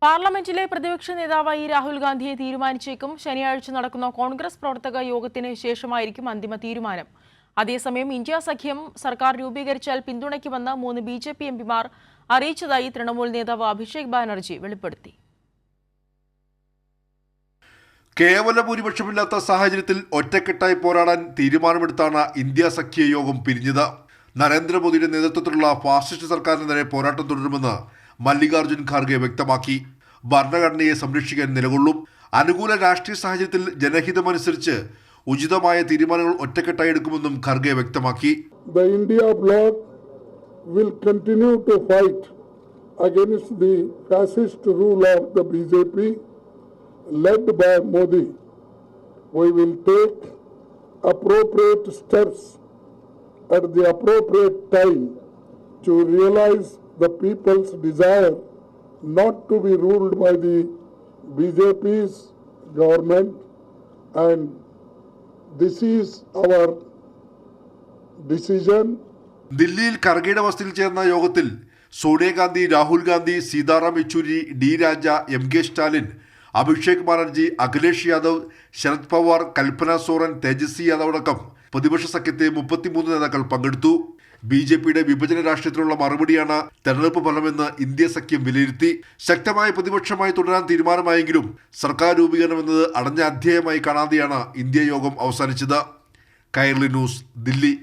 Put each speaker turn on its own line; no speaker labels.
പാർലമെന്റിലെ പ്രതിപക്ഷ നേതാവായി രാഹുൽ ഗാന്ധിയെ തീരുമാനിച്ചേക്കും. ശനിയാഴ്ച നടക്കുന്ന കോൺഗ്രസ് പ്രവർത്തക യോഗത്തിന് ശേഷമായിരിക്കും അന്തിമ തീരുമാനം. അതേസമയം ഇന്ത്യ സഖ്യം സർക്കാർ രൂപീകരിച്ചാൽ പിന്തുണയ്ക്കുമെന്ന് 3 BJP എംപിമാർ അറിയിച്ചതായി തൃണമൂൽ നേതാവ് അഭിഷേക് ബാനർജി വെളിപ്പെടുത്തി.
കേവല ഭൂരിപക്ഷമില്ലാത്ത സാഹചര്യത്തിൽ ഒറ്റക്കെട്ടായി പോരാടാൻ തീരുമാനമെടുത്താണ് ഇന്ത്യ സഖ്യ യോഗം പിരിഞ്ഞത്. നരേന്ദ്രമോദിയുടെ നേതൃത്വത്തിലുള്ള ഫാസിസ്റ്റ് സർക്കാരിനെതിരെ പോരാട്ടം തുടരുമെന്ന് മല്ലികാർജുൻ ഖാർഗെ വ്യക്തമാക്കി. ഭരണഘടനയെ സംരക്ഷിക്കാൻ നിലകൊള്ളും. അനുകൂല രാഷ്ട്രീയ സാഹചര്യത്തിൽ ജനഹിതമനുസരിച്ച് ഉചിതമായ തീരുമാനങ്ങൾ ഒറ്റക്കെട്ടായി എടുക്കുമെന്നും ഖാർഗെ വ്യക്തമാക്കി.
The India bloc will continue to fight against the fascist rule of the BJP led by Modi. We will take appropriate steps at the appropriate time to realize the people's desire not to be ruled by the BJP's government, and this is our decision.
ദില്ലിയിൽ ഖർഗെയുടെ വസതിയിൽ ചേർന്ന യോഗത്തിൽ Sonia Gandhi, Rahul Gandhi, Sitaram Yechury, D രാജ, MK Stalin, Abhishek Banerjee, Akhilesh Yadav, Sarath Pawar, കൽപ്പന സോറൻ, തേജസ്വി യാദവ് അടക്കം പ്രതിപക്ഷ സഖ്യത്തെ 33 നേതാക്കൾ പങ്കെടുത്തു. BJPയുടെ വിഭജന രാഷ്ട്രീയത്തിനുള്ള മറുപടിയാണ് തെരഞ്ഞെടുപ്പ് ഫലമെന്ന് ഇന്ത്യ സഖ്യം വിലയിരുത്തി. ശക്തമായ പ്രതിപക്ഷമായി തുടരാൻ തീരുമാനമായെങ്കിലും സർക്കാർ രൂപീകരണം എന്നത് അടഞ്ഞ അധ്യായമായി കാണാതെയാണ് ഇന്ത്യ യോഗം അവസാനിച്ചത്. കൈരളി ന്യൂസ്, ദില്ലി.